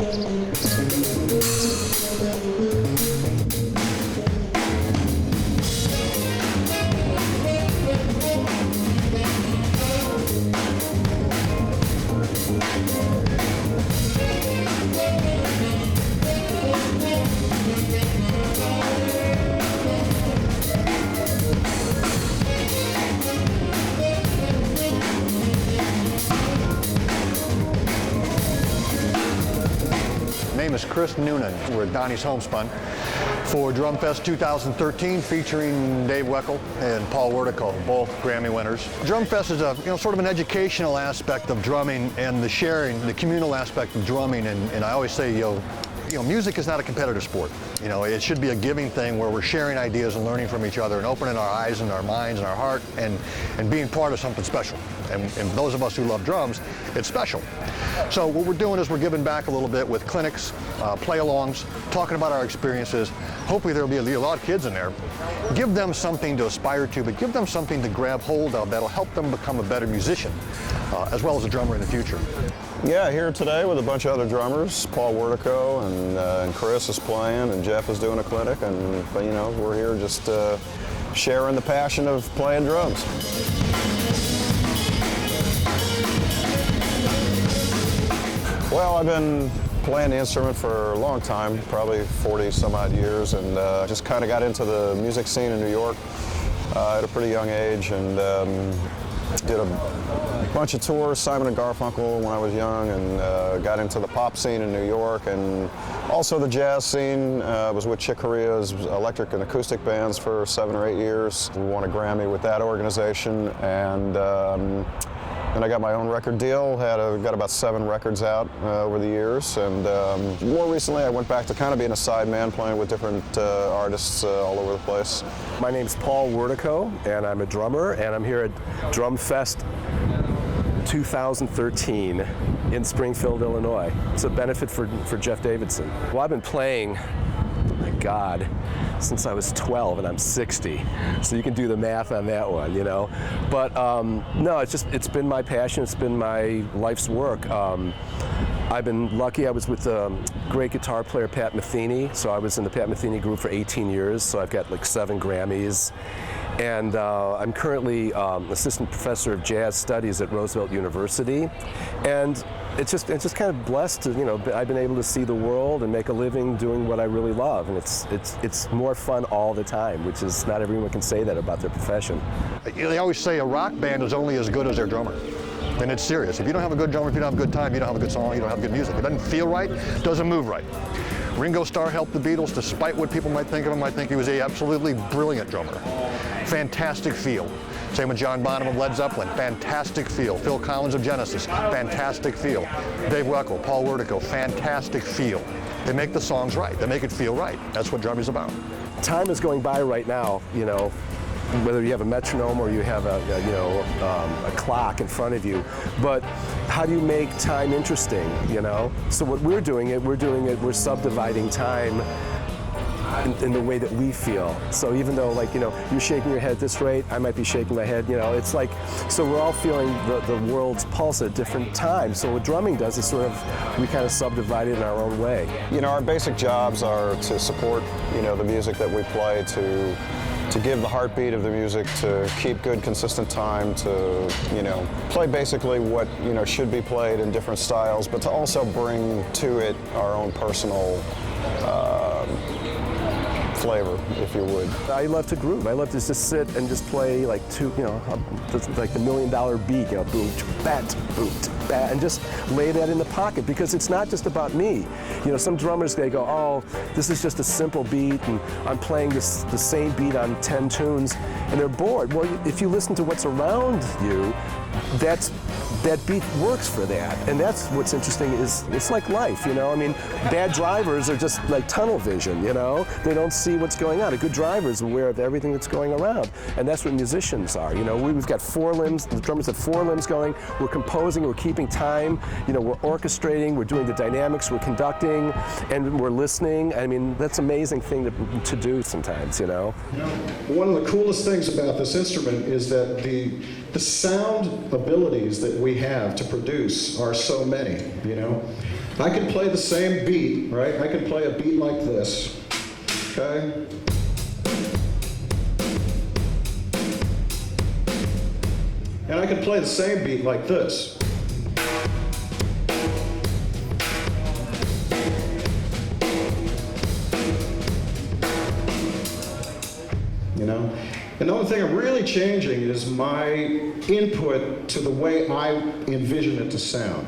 My name is Chris Noonan. We're at Donnie's Homespun for Drumfest 2013, featuring Dave Weckl and Paul Wertico, both Grammy winners. Drumfest is a sort of an educational aspect of drumming and the sharing, the communal aspect of drumming. And I always say, music is not a competitive sport. It should be a giving thing where we're sharing ideas and learning from each other and opening our eyes and our minds and our heart and being part of something special. And those of us who love drums, it's special. So what we're doing is we're giving back a little bit with clinics, play-alongs, talking about our experiences. Hopefully there'll be a lot of kids in there. Give them something to aspire to, but give them something to grab hold of that'll help them become a better musician, as well as a drummer in the future. Yeah, here today with a bunch of other drummers. Paul Wertico and Chris is playing, and Jeff is doing a clinic, and we're here just sharing the passion of playing drums. Well, I've been playing the instrument for a long time, probably 40 some odd years, and just kind of got into the music scene in New York at a pretty young age, and did a bunch of tours, Simon and Garfunkel when I was young, and got into the pop scene in New York, and also the jazz scene. Was with Chick Corea's electric and acoustic bands for 7 or 8 years. We won a Grammy with that organization, and then I got my own record deal, got about 7 records out over the years, and more recently I went back to kind of being a sideman, playing with different artists all over the place. My name's Paul Wertico, and I'm a drummer, and I'm here at Drumfest 2013 in Springfield, Illinois. It's a benefit for Jeff Davidson. Well, I've been playing, my God, since I was 12, and I'm 60. So you can do the math on that one, But no, it's been my passion. It's been my life's work. I've been lucky. I was with great guitar player Pat Metheny. So I was in the Pat Metheny group for 18 years. So I've got like 7 Grammys. And I'm currently assistant professor of jazz studies at Roosevelt University. And it's just kind of blessed to, I've been able to see the world and make a living doing what I really love. And it's more fun all the time, which is not everyone can say that about their profession. They always say a rock band is only as good as their drummer. And it's serious. If you don't have a good drummer, if you don't have a good time, you don't have a good song, you don't have good music. It doesn't feel right, doesn't move right. Ringo Starr helped the Beatles, despite what people might think of him. I think he was a absolutely brilliant drummer. Fantastic feel. Same with John Bonham of Led Zeppelin, fantastic feel. Phil Collins of Genesis, fantastic feel. Dave Weckl, Paul Wertico, fantastic feel. They make the songs right. They make it feel right. That's what drumming's about. Time is going by right now, whether you have a metronome or you have a clock in front of you. But how do you make time interesting, So what we're doing, we're subdividing time in the way that we feel. So even though, you're shaking your head at this rate, I might be shaking my head, it's like, so we're all feeling the world's pulse at different times. So what drumming does is we kind of subdivide it in our own way. Our basic jobs are to support, the music that we play, to give the heartbeat of the music, to keep good, consistent time, to, play basically what, should be played in different styles, but to also bring to it our own personal flavor, if you would. I love to groove. I love to just sit and just play like the $1 million beat, boot, bat, and just lay that in the pocket, because it's not just about me. Some drummers, they go, oh, this is just a simple beat, and I'm playing the same beat on 10 tunes, and they're bored. Well, if you listen to what's around you, that beat works for that. And that's what's interesting, is it's like life, bad drivers are just like tunnel vision, They don't see what's going on. A good driver is aware of everything that's going around. And that's what musicians are, We've got 4 limbs, the drummers have 4 limbs going, we're composing, we're keeping time, we're orchestrating, we're doing the dynamics, we're conducting, and we're listening. I mean, that's an amazing thing to do sometimes, One of the coolest things about this instrument is that the sound abilities that we we have to produce are so many, you know. I can play the same beat, right? I can play a beat like this, okay? And I can play the same beat like this. You know? And the only thing I'm really changing is my input to the way I envision it to sound.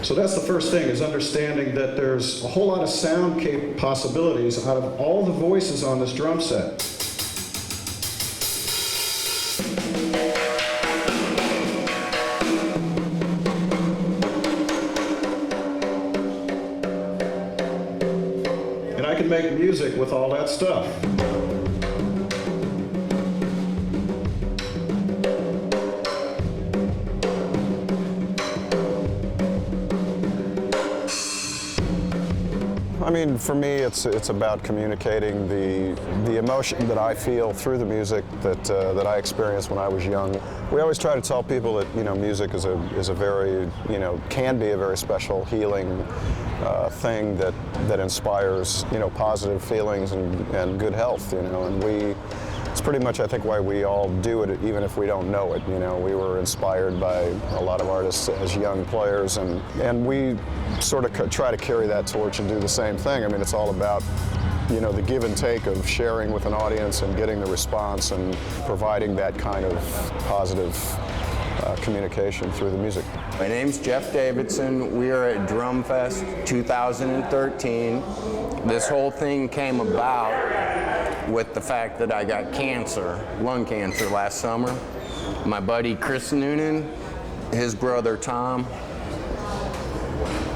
So that's the first thing, is understanding that there's a whole lot of sound possibilities out of all the voices on this drum set. And I can make music with all that stuff. I mean, for me, it's about communicating the emotion that I feel through the music that I experienced when I was young. We always try to tell people that, you know, music is a very, you know, can be a very special healing thing that inspires, you know, positive feelings and good health, you know, and it's pretty much, I think, why we all do it, even if we don't know it. You know, we were inspired by a lot of artists as young players, and we sort of try to carry that torch and do the same thing. I mean, it's all about, you know, the give and take of sharing with an audience and getting the response and providing that kind of positive communication through the music. My name's Jeff Davidson. We are at Drumfest 2013. This whole thing came about with the fact that I got cancer, lung cancer, last summer. My buddy Chris Noonan, his brother Tom,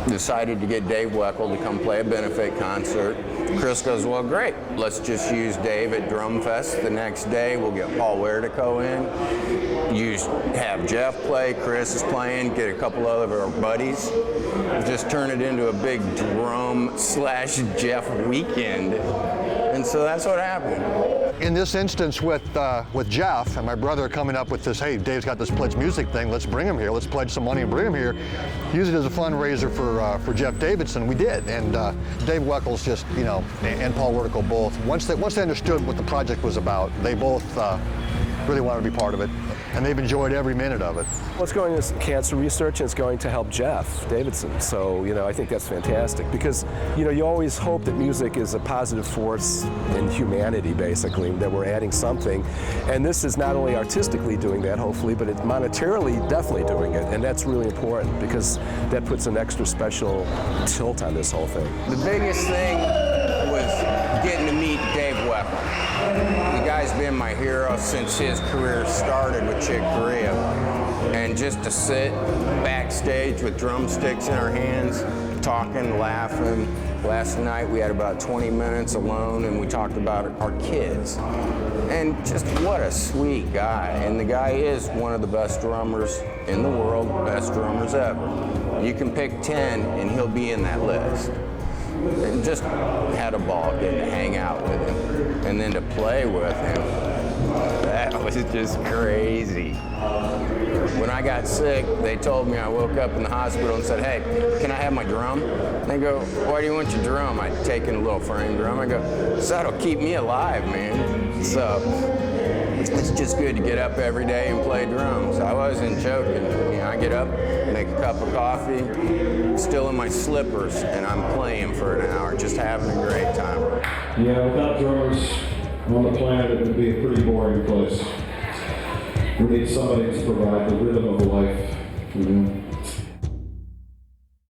decided to get Dave Weckl to come play a benefit concert. Chris goes, well, great, let's just use Dave at Drumfest. The next day, we'll get Paul Wertico in. Have Jeff play, Chris is playing, get a couple of our buddies. Just turn it into a big drum/Jeff weekend. And so that's what happened. In this instance with Jeff and my brother coming up with this, hey, Dave's got this pledge music thing, let's bring him here, let's pledge some money and bring him here, use it as a fundraiser for Jeff Davidson. We did, and Dave Weckl's just, you know, and Paul Wertico both, once they understood what the project was about, they both really wanted to be part of it, and they've enjoyed every minute of it. Well, it's going to cancer research, and it's going to help Jeff Davidson. So, you know, I think that's fantastic because, you know, you always hope that music is a positive force in humanity, basically, that we're adding something. And this is not only artistically doing that, hopefully, but it's monetarily definitely doing it. And that's really important because that puts an extra special tilt on this whole thing. The biggest thing was getting to meet Dave Weckl. The guy's been my hero since his career started with Chick Corea. And just to sit backstage with drumsticks in our hands, talking, laughing. Last night we had about 20 minutes alone and we talked about our kids. And just what a sweet guy. And the guy is one of the best drummers in the world, best drummers ever. You can pick 10 and he'll be in that list. And just had a ball getting to hang out with him and then to play with him. That was just crazy. When I got sick, they told me, I woke up in the hospital and said, hey, can I have my drum? They go, why do you want your drum? I'd taken a little frame drum. I go, so that'll keep me alive, man. So it's just good to get up every day and play drums. I wasn't joking. You know, I get up, make a cup of coffee, still in my slippers, and I'm playing for an hour, just having a great time. Yeah, without drummers on the planet, it would be a pretty boring place. We need somebody to provide the rhythm of life.